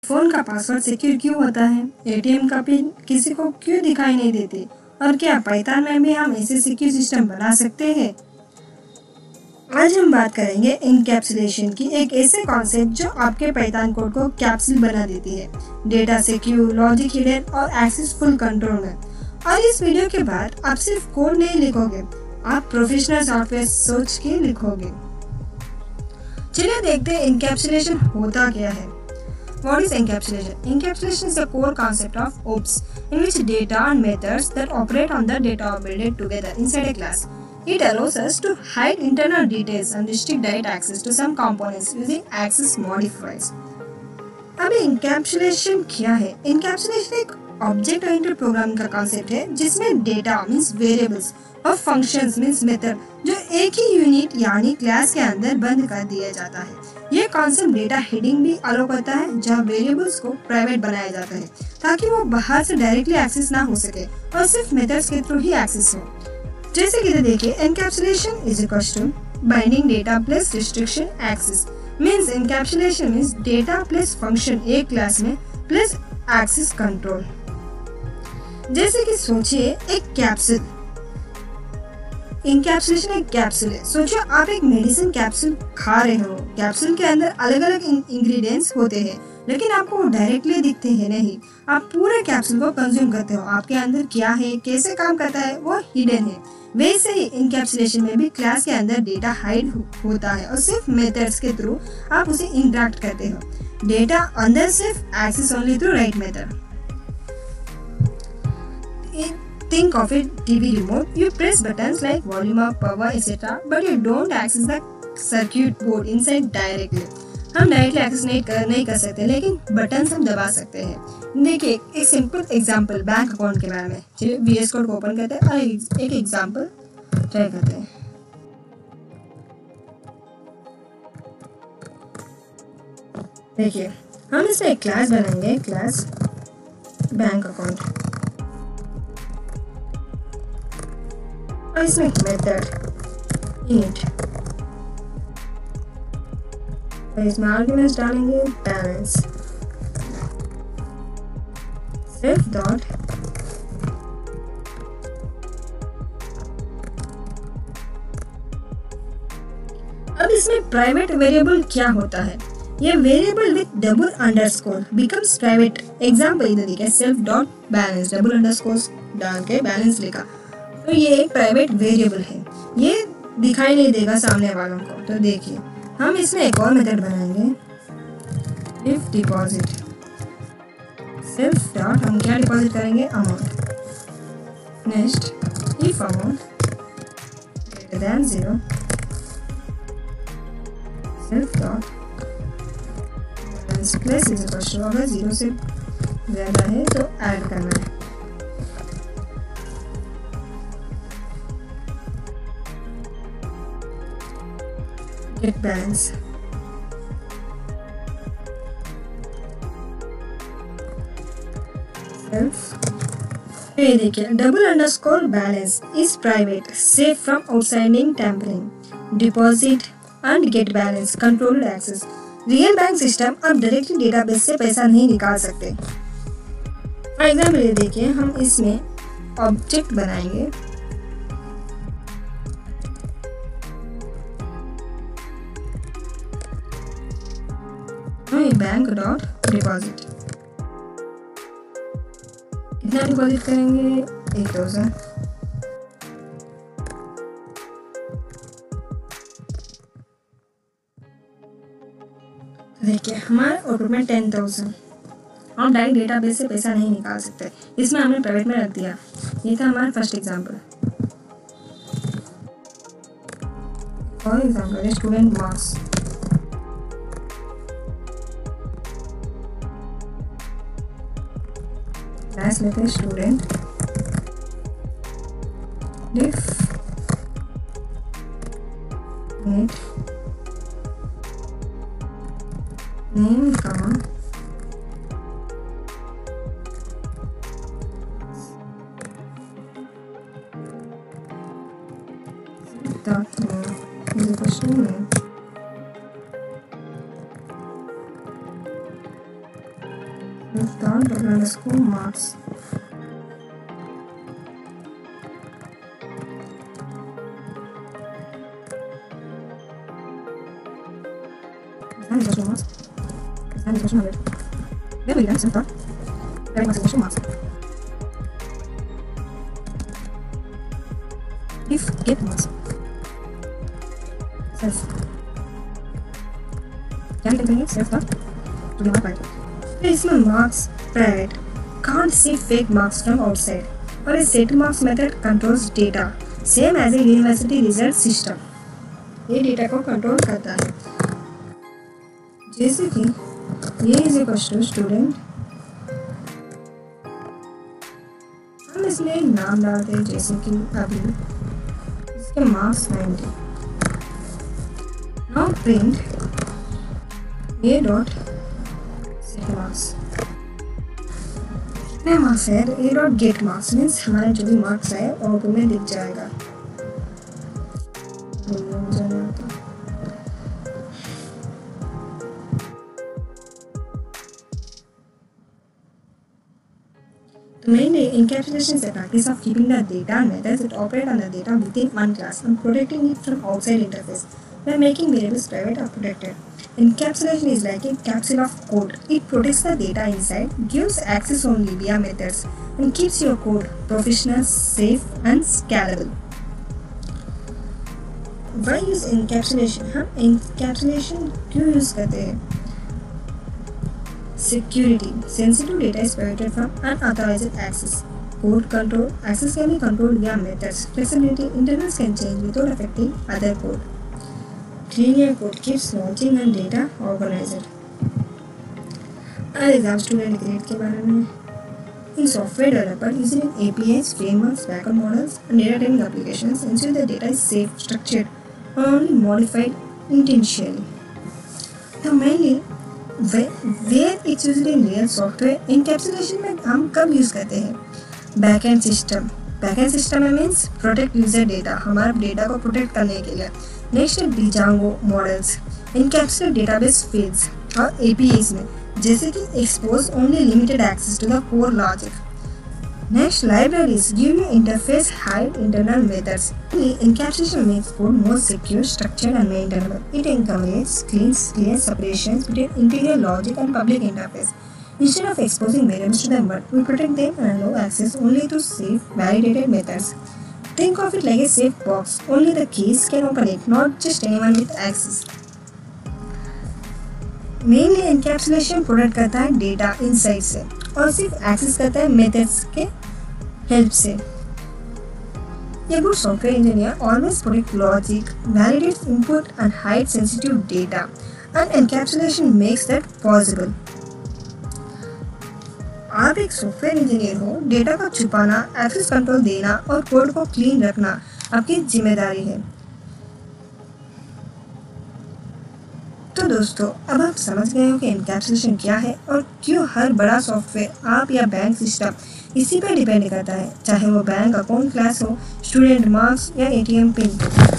Phone का password secure क्यों होता है? एटीएम का पिन किसी को क्यों दिखाई नहीं देती? और क्या पाइथन में भी हम ऐसे सिक्योर सिस्टम बना सकते हैं? आज हम बात करेंगे इनकैप्सुलेशन की, एक ऐसे कॉन्सेप्ट जो आपके पाइथन कोड को कैप्सूल बना देती है, डेटा सिक्योर, लॉजिक हिडन और एक्सेस फुल कंट्रोल में। और इस वीडियो के बाद आप सिर्फ कोड नहीं लिखोगे, आप प्रोफेशनल सॉफ्टवेयर सोच के लिखोगे। चलिए देखते हैं इनकैप्सुलेशन होता क्या है। What is encapsulation? Encapsulation is a core concept of OOPS, in which data and methods that operate on the data are built together inside a class. It allows us to hide internal details and restrict direct access to some components using access modifiers. अब encapsulation क्या है? Encapsulation एक object oriented programming का concept है जिसमें data means variables और functions means method जो एक ही यूनिट यानी क्लास के अंदर बंद कर दिया जाता है। ये कॉन्सेप्ट डेटा हेडिंग भी अलाउ करता है, जहाँ वेरिएबल्स को प्राइवेट बनाया जाता है ताकि वो बाहर से डायरेक्टली एक्सेस ना हो सके और सिर्फ मेथड्स के थ्रू ही एक्सेस हो। जैसे कि देखिए, encapsulation is equals to binding data plus restriction access. Means encapsulation means data plus function एक क्लास में प्लस एक्सेस कंट्रोल। जैसे कि सोचिए एक कैप्सूल, इनकैप्सुलेशन एक कैप्सूल है। सोचिए आप एक मेडिसिन कैप्सूल खा रहे हो। कैप्सूल के अंदर अलग अलग इंग्रेडिएंट्स होते हैं, लेकिन आपको डायरेक्टली दिखते हैं नहीं। आप पूरे कैप्सूल को कंज्यूम करते हो। आपके अंदर क्या है, कैसे काम करता है, वो हिडन है। वैसे ही इनकैप्सुलेशन में भी क्लास के अंदर डेटा हाइड होता है और सिर्फ मेथड्स के थ्रू आप उसे इंटरेक्ट करते हो। डेटा अंदर सिर्फ access only through right method. Think of a TV remote. You press buttons like volume up, power, etc. But you don't access the circuit board inside directly. हम directly access नहीं कर सकते, लेकिन button हम दबा सकते हैं। देखिए एक सिंपल एग्जांपल बैंक अकाउंट के बारे में। चलिए VS कोड को ओपन करते हैं और एक एग्जांपल ट्राई करते हैं। देखिए हम इसमें एक क्लास बनाएंगे, क्लास बैंक अकाउंट, और इसमें मेथड init, और इसमें आर्ग्यूमेंट्स डालेंगे बैलेंस सेल्फ डॉट अब इसमें प्राइवेट वेरिएबल क्या होता है? ये variable with double underscore becomes private. Example इधर देखिए, self dot balance, double underscore डाल के बैलेंस लिखा, तो ये एक प्राइवेट वेरिएबल है, ये दिखाई नहीं देगा सामने वालों को। तो देखिए हम इसमें एक और मेथड बनाएंगे, इफ डिपॉजिट सेल्फ डॉट, हम क्या डिपॉजिट करेंगे, amount. Next if amount greater than 0, self dot balance plus is equal to, अगर 0 से ज़्यादा है तो ऐड करना है। Get balance self। ये देखिए double underscore balance is private, safe from outsiding tampering, deposit and get balance controlled access. Real bank system आप डायरेक्टली डेटाबेस से पैसा नहीं निकाल सकते। फॉर एग्जाम्पल ये देखिए, हम इसमें ऑब्जेक्ट बनाएंगे, बैंक डॉट डिपॉजिट, कितना डिपॉजिट करेंगे, 8000। देखिए हमारे आउटपुट में 10,000। हम डायरेक्ट डेटाबेस से पैसा नहीं निकाल सकते, इसमें हमने प्राइवेट में रख दिया। ये था हमारा first example. For example student marks, class लेते हैं student, def init name comma dot name is equal to name. if dot double underscore marks. Exam is equal to marks. Exam is equal to 100. There we go, self dot. Direct marks is equal to marks. If get marks. Self. क्या लिखेंगे self dot to the mark private. इसमें marks private can't see fake marks from outside और इस set marks method controls data same as a university result system. ये data को control करता है जैसे कि ये इज इक्वल टू स्टूडेंट, हम इसमें एक नाम डालते हैं जैसे कि अभी इसके मार्क्स 90. नाउ प्रिंट ये डॉट सेट मार्क्स कितने मार्क्स है, ये डॉट गेट मार्क्स मीन्स हमारे जो भी मार्क्स है आउटपुट में दिख जाएगा. Mainly, encapsulation is a practice of keeping the data and methods that operate on the data within one class and protecting it from outside interface by making variables private or protected. Encapsulation is like a capsule of code. It protects the data inside, gives access only via methods, and keeps your code professional, safe, and scalable. Why use encapsulation? हम encapsulation क्यों use करते हैं? Security. Sensitive data is protected from unauthorized access. Code control. Access can be controlled via methods. Flexibility. Internals can change without affecting other code. Linear code keeps launching and data organized. Exam student grade के बारे में. In software developer using APIs, frameworks, backend models, and data typing applications ensure the data is safe, structured, and only modified intentionally. Now mainly where it's used in real software, encapsulation में हम कब use करते हैं? Backend system. Backend system में means protect user data, हमारे data को protect करने के लिए. नेक्स्ट है Django models, encapsulate database fields और APIs में जैसे कि expose only limited access to the core logic. Next, libraries give you interface hide internal methods. Encapsulation makes code more secure, structured, and maintainable. It encourages clear separations between integral logic and public interface. Instead of exposing variables to the world, we protect them and allow access only to safe, validated methods. Think of it like a safe box. Only the keys can open it, not just anyone with access. Mainly encapsulation protect करता है data inside से और सिर्फ access करता है methods के help से. A good software engineer always protects logic, validates input and hides sensitive data, and encapsulation makes that possible. आप एक सॉफ्टवेयर इंजीनियर हो, डेटा को छुपाना, एक्सेस कंट्रोल देना और कोड को क्लीन रखना आपकी जिम्मेदारी है. तो दोस्तों, अब आप समझ गए हो कि एनकैप्सुलेशन क्या है और क्यों हर बड़ा सॉफ्टवेयर आप या बैंक सिस्टम इसी पर डिपेंड करता है, चाहे वो बैंक अकाउंट क्लास हो, स्टूडेंट मार्क्स या ATM पिन.